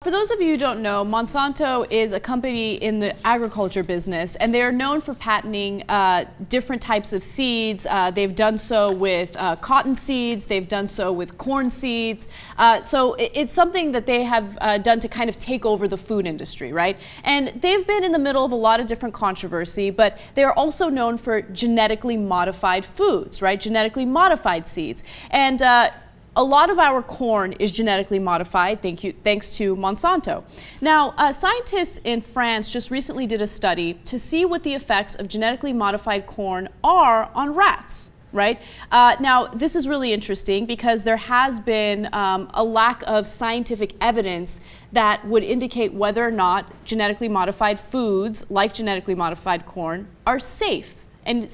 for those of you who don't know, Monsanto is a company in the agriculture business, and they are known for patenting different types of seeds. They've done so with cotton seeds, they've done so with corn seeds. So it's something that they have done to kind of take over the food industry, right? And they've been in the middle of a lot of different controversy, but they are also known for genetically modified foods, right? Genetically modified seeds. And a lot of our corn is genetically modified, thanks to Monsanto. Now, scientists in France just recently did a study to see what the effects of genetically modified corn are on rats, right? Now, this is really interesting because there has been a lack of scientific evidence that would indicate whether or not genetically modified foods, like genetically modified corn, are safe and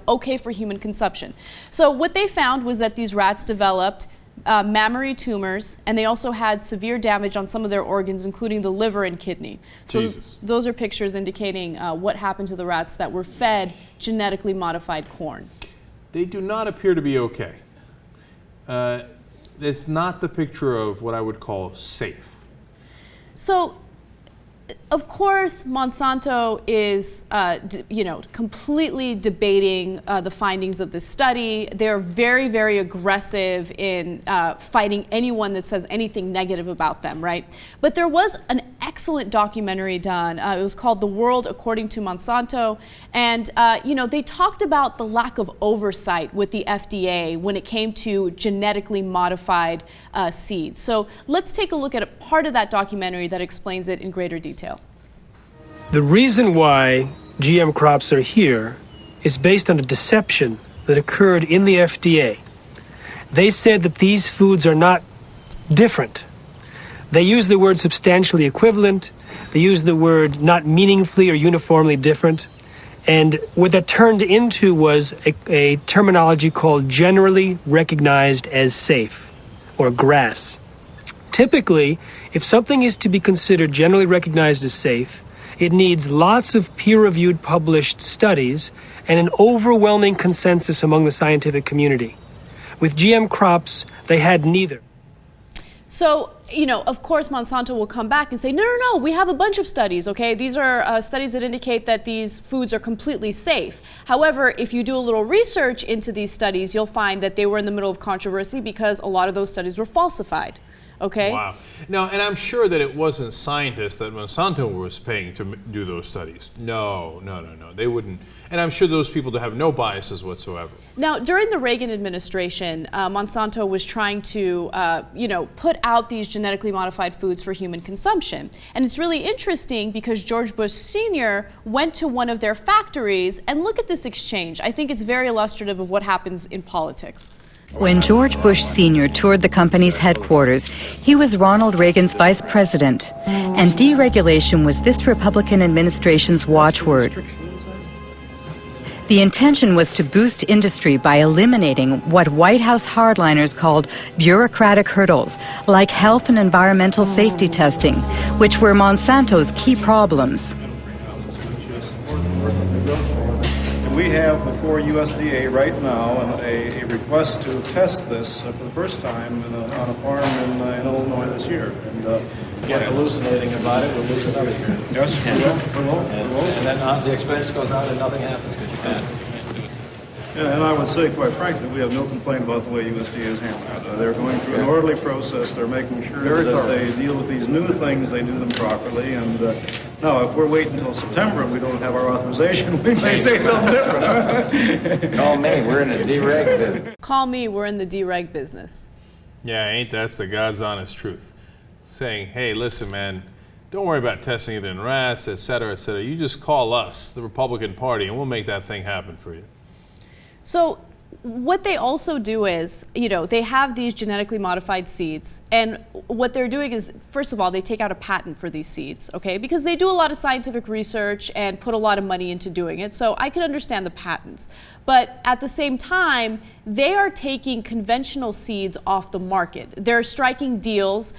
okay for human consumption. So what they found was that these rats developed mammary tumors, and they also had severe damage on some of their organs, including the liver and kidney. So those are pictures indicating what happened to the rats that were fed genetically modified corn. They do not appear to be okay. It's not the picture of what I would call safe. So, of course, Monsanto is, completely debating the findings of this study. They're very, very aggressive in fighting anyone that says anything negative about them, right? But there was an excellent documentary done. It was called The World According to Monsanto. And, they talked about the lack of oversight with the FDA when it came to genetically modified seeds. So let's take a look at a part of that documentary that explains it in greater detail. The reason why GM crops are here is based on a deception that occurred in the FDA. They said that these foods are not different. They use the word substantially equivalent. They use the word not meaningfully or uniformly different. And what that turned into was a terminology called generally recognized as safe, or GRAS. Typically, if something is to be considered generally recognized as safe, it needs lots of peer-reviewed published studies and an overwhelming consensus among the scientific community. With GM crops, they had neither. So, of course, Monsanto will come back and say, no, we have a bunch of studies, okay? These are studies that indicate that these foods are completely safe. However, if you do a little research into these studies, you'll find that they were in the middle of controversy because a lot of those studies were falsified. Okay. Wow. Now, and I'm sure that it wasn't scientists that Monsanto was paying to do those studies. No. They wouldn't. And I'm sure those people have no biases whatsoever. Now, during the Reagan administration, Monsanto was trying to, put out these genetically modified foods for human consumption. And it's really interesting because George Bush Sr. went to one of their factories, and look at this exchange. I think it's very illustrative of what happens in politics. When George Bush Sr. toured the company's headquarters, he was Ronald Reagan's vice president, and deregulation was this Republican administration's watchword. The intention was to boost industry by eliminating what White House hardliners called bureaucratic hurdles, like health and environmental safety testing, which were Monsanto's key problems. We have before USDA right now a request to test this for the first time on a farm in Illinois this year. And get hallucinating about it, we'll lose it up here. Yes, we will. And then the expense goes out and nothing happens because you can't do it. Yeah, and I would say, quite frankly, we have no complaint about the way USDA is handling it. They're going through an orderly process. They're making sure that as they deal with these new things, they do them properly. And now, if we're waiting until September and we don't have our authorization, we may say something different. Call me, we're in the dereg business. Call me, we're in the dereg business. Yeah, ain't that's the God's honest truth. Saying, hey, listen, man, don't worry about testing it in rats, et cetera, et cetera. You just call us, the Republican Party, and we'll make that thing happen for you. So what they also do is, they have these genetically modified seeds, and what they're doing is, first of all, they take out a patent for these seeds, okay? Because they do a lot of scientific research and put a lot of money into doing it, so I can understand the patents. But at the same time, they are taking conventional seeds off the market. They're striking deals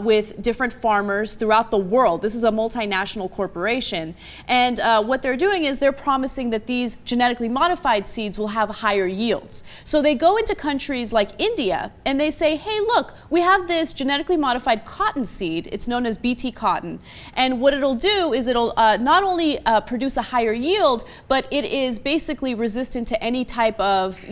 with different farmers throughout the world. This is a multinational corporation. And what they're doing is they're promising that these genetically modified seeds will have higher yields. So they go into countries like India and they say, hey, look, we have this genetically modified cotton seed. It's known as BT cotton. And what it'll do is it'll not only produce a higher yield, but it is basically resistant to any type of,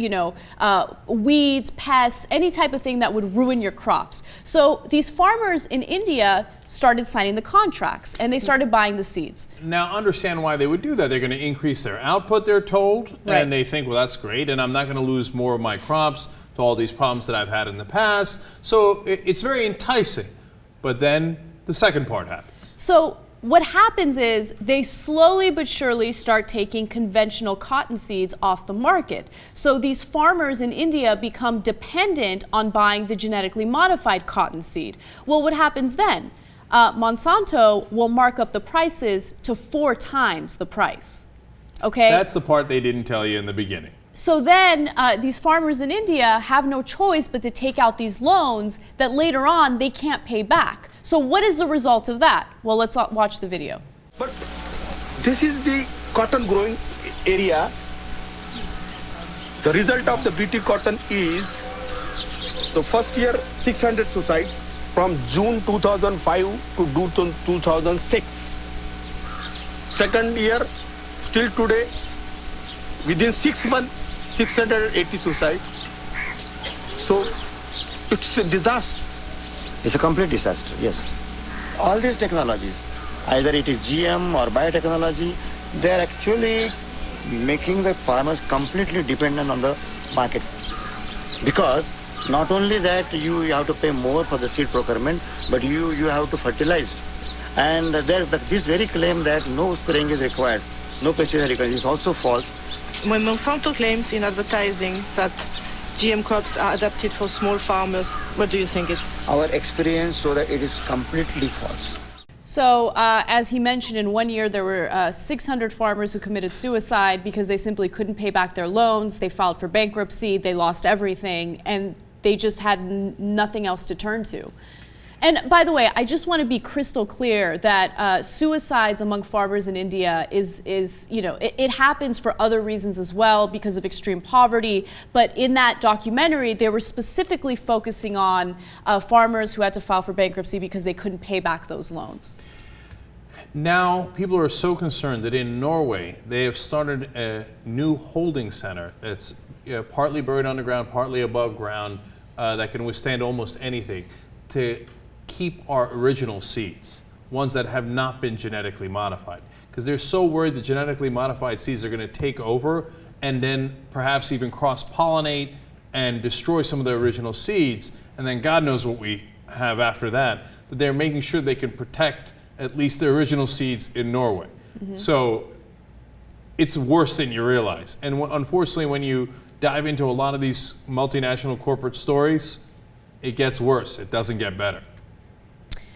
weeds, pests, any type of thing that would ruin your crops. So these farmers in India started signing the contracts and they started buying the seeds. Now, understand why they would do that. They're going to increase their output, they're told, Right. and they think, well, that's great, and I'm not going to lose more of my crops to all these problems that I've had in the past. So it's very enticing. But then the second part happens. So what happens is they slowly but surely start taking conventional cotton seeds off the market. So these farmers in India become dependent on buying the genetically modified cotton seed. Well, what happens then? Monsanto will mark up the prices to 4 times the price. Okay? That's the part they didn't tell you in the beginning. So then these farmers in India have no choice but to take out these loans that later on they can't pay back. So what is the result of that? Well, let's watch the video. But this is the cotton growing area. The result of the BT cotton is the first year 600 suicides from June 2005 to June 2006. Second year, still today, within 6 months, 680 suicides. So it's a disaster. It's a complete disaster, yes. All these technologies, either it is GM or biotechnology, they are actually making the farmers completely dependent on the market. Because not only that you have to pay more for the seed procurement, but you have to fertilize. And this very claim that no spraying is required, no pesticide required, is also false. When Monsanto claims in advertising that GM crops are adapted for small farmers, what do you think it's? Our experience shows that it is completely false. So as he mentioned, in 1 year there were 600 farmers who committed suicide because they simply couldn't pay back their loans. They filed for bankruptcy, they lost everything, and they just had nothing else to turn to. And by the way, I just want to be crystal clear that suicides among farmers in India it happens for other reasons as well because of extreme poverty. But in that documentary, they were specifically focusing on farmers who had to file for bankruptcy because they couldn't pay back those loans. Now, people are so concerned that in Norway, they have started a new holding center that's partly buried underground, partly above ground, that can withstand almost anything, to keep our original seeds, ones that have not been genetically modified. Because they're so worried that genetically modified seeds are going to take over and then perhaps even cross-pollinate and destroy some of the original seeds, and then God knows what we have after that, that they're making sure they can protect at least the original seeds in Norway. Mm-hmm. So it's worse than you realize. And unfortunately, when you dive into a lot of these multinational corporate stories, it gets worse. It doesn't get better.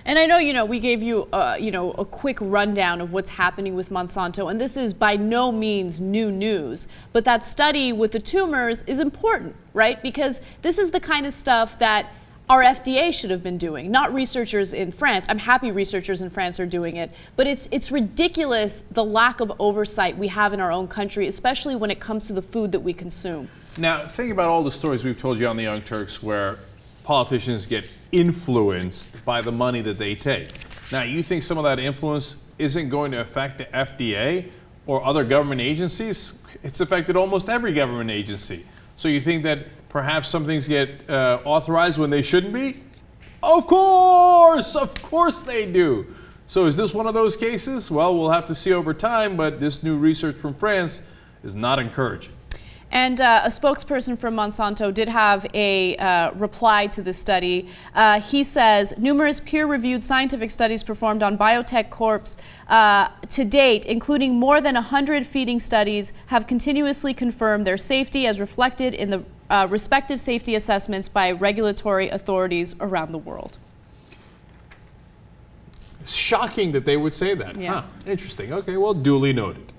And I know, we gave you, a quick rundown of what's happening with Monsanto, and this is by no means new news. But that study with the tumors is important, right? Because this is the kind of stuff that our FDA should have been doing, not researchers in France. I'm happy researchers in France are doing it, but it's ridiculous the lack of oversight we have in our own country, especially when it comes to the food that we consume. Now, think about all the stories we've told you on the Young Turks where politicians get influenced by the money that they take. Now, you think some of that influence isn't going to affect the FDA or other government agencies? It's affected almost every government agency. So you think that perhaps some things get authorized when they shouldn't be? Of course they do. So is this one of those cases? Well, we'll have to see over time, but this new research from France is not encouraging. And a spokesperson from Monsanto did have a reply to this study. He says, numerous peer-reviewed scientific studies performed on biotech crops to date, including more than 100 feeding studies, have continuously confirmed their safety as reflected in the respective safety assessments by regulatory authorities around the world. It's shocking that they would say that. Yeah. Huh, interesting. Okay, well, duly noted.